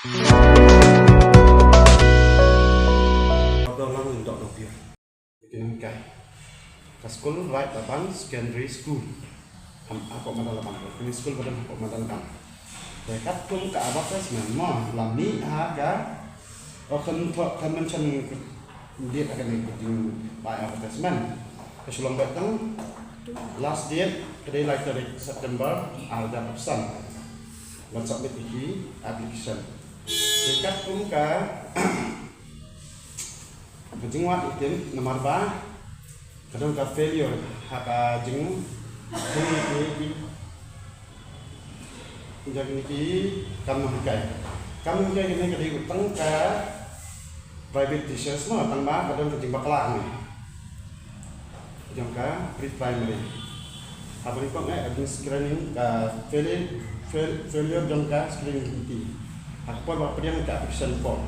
Orang untuk lebih ini kai sekolah right lapan secondary school apa mana lapan ini school pada apa mana kan dekat pun ke abad saya memang lami harga akan mention dia akan ikutin by advertisement kesulung batang last date kedai like dari September ada pesan dan submit ini application dekat pun ke jeng wat item nomor 3 kadang ka failure haka jeng ini jadi niki kamu hikai ini kadang utang ka private teachers mah tang ba kadang jeng bakla ni jeng ka pre-primary apa ni kok ada screening ka failure jeng ka screening ti hak pun apa dia ka application form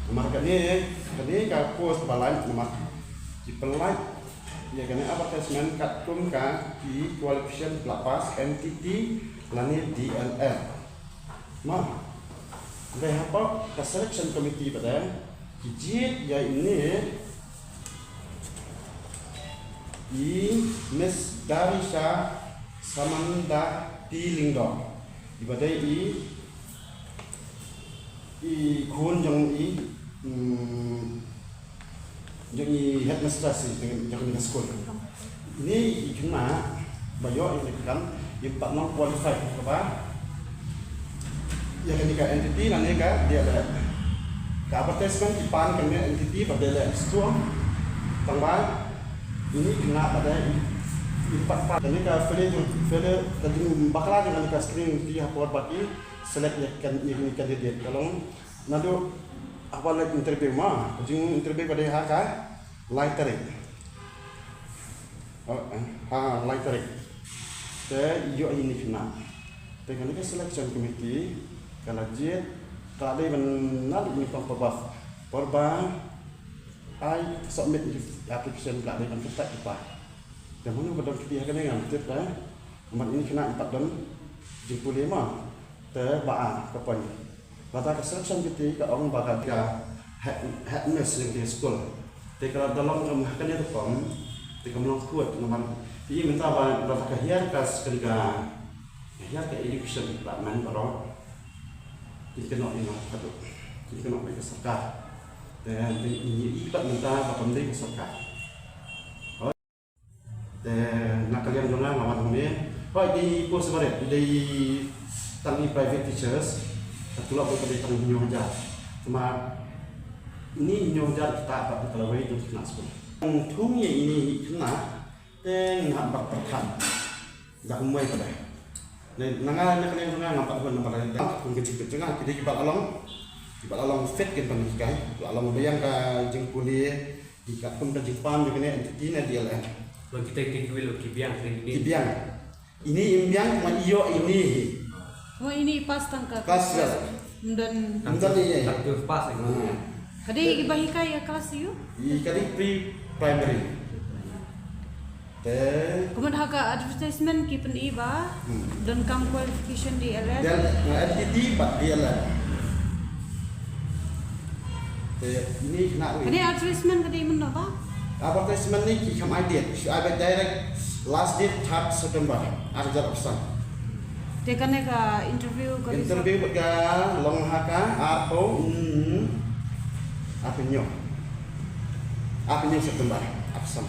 nomor kali kalau post balai nomor di pelai ya kena advertisement kat kum ka di qualification lapas entity lani DLL mah ada apa ke selection committee pada kijit ya ini di Miss Darisha Samanda Tilingdo ibadai i kun yang jadi headmistress dengan sekolah ini kena bayo ini kan empat non qualified apa ya ketika entity nanti kan dia ada ke advertisement ipan kena entity pada le store tambah ini kena pada empat part ini ke file tadi bakal dengan ke screen dia power baki select ini candidate kalau nado awal interview mah ujung interview pada haka lighter lighter yo ini kena dengan ini selection committee kalau jet tak ada benar ini pembab korban I submit application tak ada kita apa dan mana betul kita akan dengan betul nomor ini kena 4 dan 75 terbaan kapan kata selection kita ke orang bakal ke headmistress yang di sekolah kalau dalam rumahkan itu pun jika belum kuat nomor ini minta berapa kehiar kas ketika kehiar ke education department kalau jika nak ini satu jika nak ke serkar dan ini ibat minta apa penting ke serkar dan nak kalian jangan ngawat ini di post barat di tangi private teachers itulah betul betul nyoja cuma ini nyoja kita dapat kalau itu kena sekolah untungnya ini kena nak berperkan dah mulai pada nangan nak kalian jangan nampak pun nampak ada pun kecil-kecil kita kita alam fit kan panikai alam bayang ka jeng kuliah di kapun ka Jepang dengan entity na dia lah kita kikuil kibiang ini imbiang cuma iyo ini oh ini pas tangka kelas dan ini itu pas kadi ibahika ya kelas yu kadi pre-primary kemudian haka advertisement kipen iba dan kam qualification di LS dan entity pak dia lah ini kena kadi advertisement kadi mana ba advertisement ni kam idea I direct last date 3 September ada pesan dekane ka interview ka long haka atau apa nyo September absam